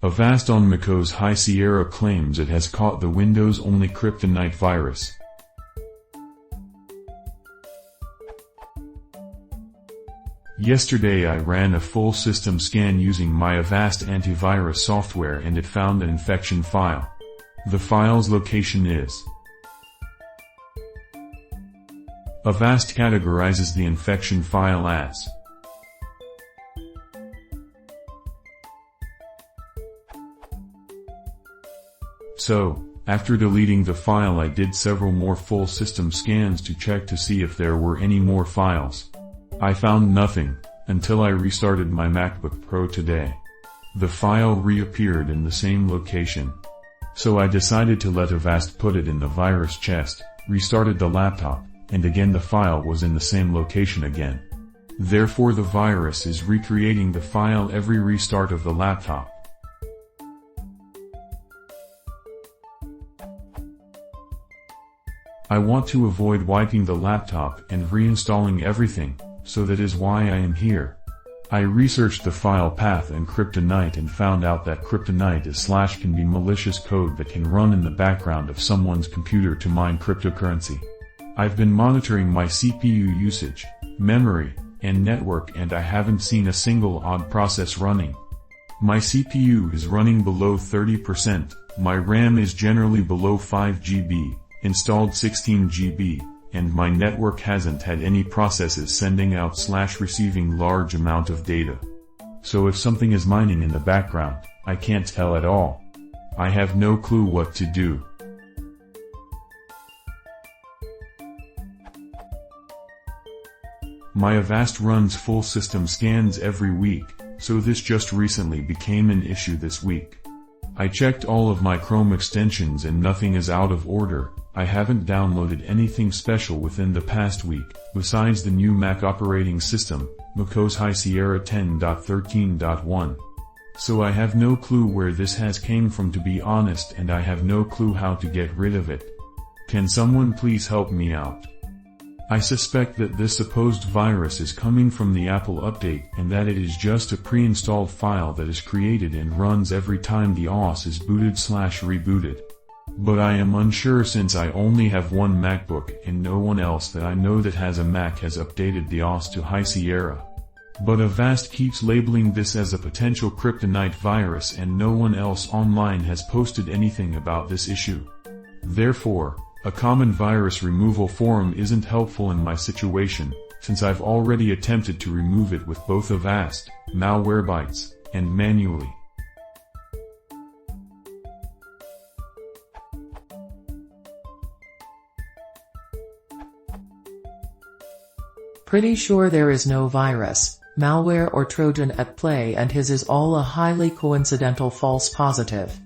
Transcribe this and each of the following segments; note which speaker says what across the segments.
Speaker 1: Avast on macOS High Sierra claims it has caught the Windows-only Cryptonight virus. Yesterday I ran a full system scan using my Avast antivirus software and it found an infection file. The file's location is. Avast categorizes the infection file as So, after deleting the file I did several more full system scans to check to see if there were any more files. I found nothing, until I restarted my MacBook Pro today. The file reappeared in the same location. So I decided to let Avast put it in the virus chest, restarted the laptop, and again the file was in the same location again. Therefore the virus is recreating the file every restart of the laptop. I want to avoid wiping the laptop and reinstalling everything, so that is why I am here. I researched the file path in Cryptonight and found out that Cryptonight can be malicious code that can run in the background of someone's computer to mine cryptocurrency. I've been monitoring my CPU usage, memory, and network and I haven't seen a single odd process running. My CPU is running below 30%, my RAM is generally below 5 GB, installed 16 GB, and my network hasn't had any processes sending out/receiving large amount of data. So if something is mining in the background, I can't tell at all. I have no clue what to do. My Avast runs full system scans every week, so this just recently became an issue this week. I checked all of my Chrome extensions and nothing is out of order. I haven't downloaded anything special within the past week, besides the new Mac operating system, macOS High Sierra 10.13.1. So I have no clue where this has came from to be honest, and I have no clue how to get rid of it. Can someone please help me out? I suspect that this supposed virus is coming from the Apple update and that it is just a pre-installed file that is created and runs every time the OS is booted/rebooted. But I am unsure since I only have one MacBook and no one else that I know that has a Mac has updated the OS to High Sierra. But Avast keeps labeling this as a potential Cryptonight virus and no one else online has posted anything about this issue. Therefore, a common virus removal forum isn't helpful in my situation, since I've already attempted to remove it with both Avast, Malwarebytes, and manually.
Speaker 2: Pretty sure there is no virus, malware or Trojan at play and his is all a highly coincidental false positive.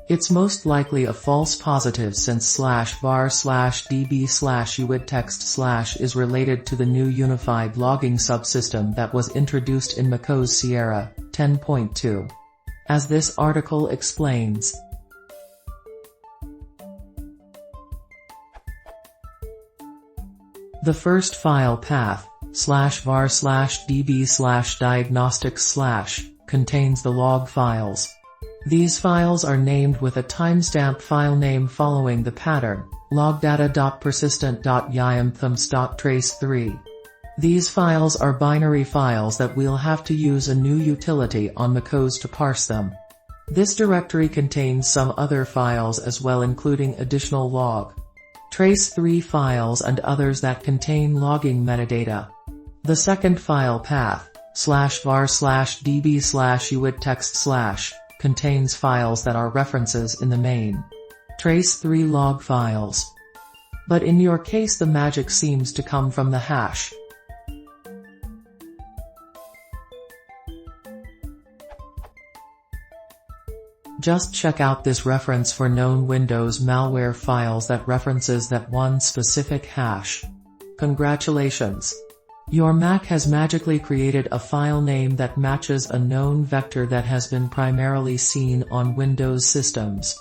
Speaker 2: It's most likely a false positive since /var/db/uidtext/ is related to the new unified logging subsystem that was introduced in macOS Sierra 10.2. As this article explains. The first file path, /var/db/diagnostics/ contains the log files. These files are named with a timestamp file name following the pattern, logdata.persistent.yiamthums.trace3. These files are binary files that we'll have to use a new utility on macOS to parse them. This directory contains some other files as well, including additional log trace3 files and others that contain logging metadata. The second file path, /var/db/uidtext/ contains files that are references in the main trace3 log files. But in your case the magic seems to come from the hash. Just check out this reference for known Windows malware files that references that one specific hash. Congratulations! Your Mac has magically created a file name that matches a known vector that has been primarily seen on Windows systems.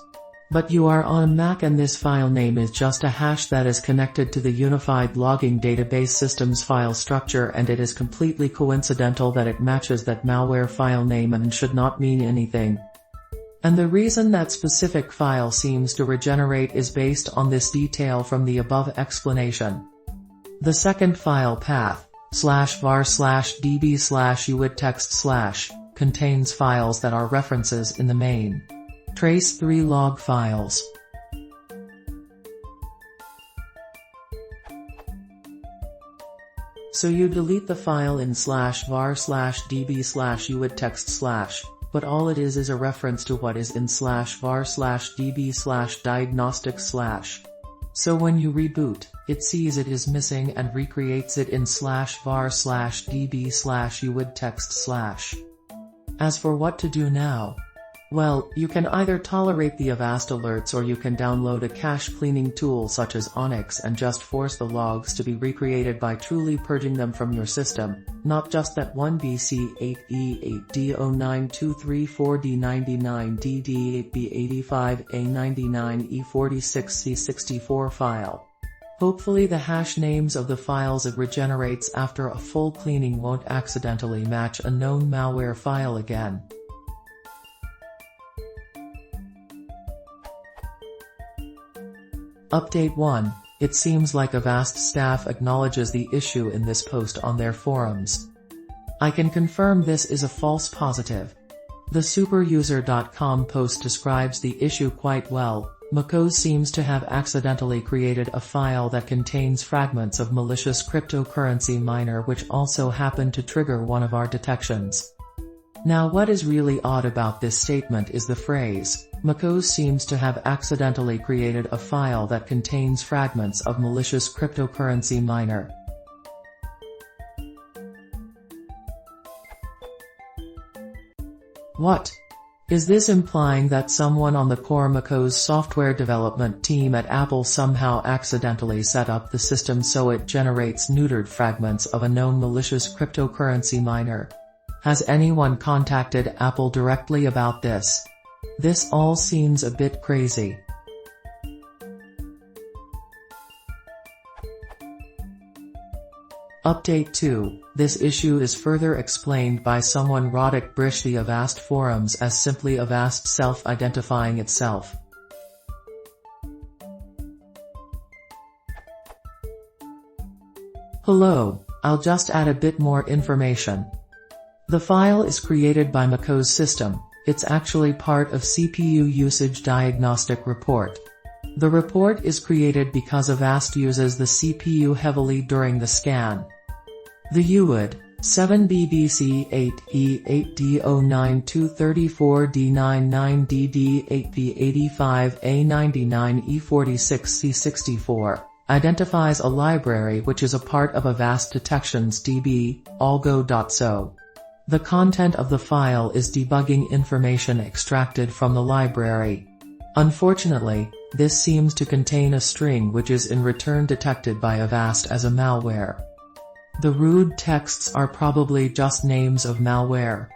Speaker 2: But you are on a Mac and this file name is just a hash that is connected to the Unified Logging Database System's file structure, and it is completely coincidental that it matches that malware file name and should not mean anything. And the reason that specific file seems to regenerate is based on this detail from the above explanation. The second file path, /var/db/uidtext/ contains files that are references in the main trace3 log files. So you delete the file in /var/db/uidtext/, but all it is a reference to what is in /var/db/diagnostic/. So when you reboot, it sees it is missing and recreates it in /var/db/uidtext/. As for what to do now? Well, you can either tolerate the Avast alerts or you can download a cache cleaning tool such as Onyx and just force the logs to be recreated by truly purging them from your system, not just that one BC8E8D09234D99DD8B85A99E46C64 file. Hopefully the hash names of the files it regenerates after a full cleaning won't accidentally match a known malware file again. Update 1. It seems like Avast staff acknowledges the issue in this post on their forums. I can confirm this is a false positive. The superuser.com post describes the issue quite well. macOS seems to have accidentally created a file that contains fragments of malicious cryptocurrency miner which also happen to trigger one of our detections. Now what is really odd about this statement is the phrase, macOS seems to have accidentally created a file that contains fragments of malicious cryptocurrency miner. What? Is this implying that someone on the core macOS software development team at Apple somehow accidentally set up the system so it generates neutered fragments of a known malicious cryptocurrency miner? Has anyone contacted Apple directly about this? This all seems a bit crazy. Update 2. This issue is further explained by someone Roddick Brish the Avast forums as simply Avast self-identifying itself. Hello, I'll just add a bit more information. The file is created by macOS system. It's actually part of CPU usage diagnostic report. The report is created because Avast uses the CPU heavily during the scan. The UID 7BBC8E8D09234D99DD8B85A99E46C64 identifies a library which is a part of Avast Detections DB, algo.so. The content of the file is debugging information extracted from the library. Unfortunately, this seems to contain a string which is in return detected by Avast as a malware. The root texts are probably just names of malware.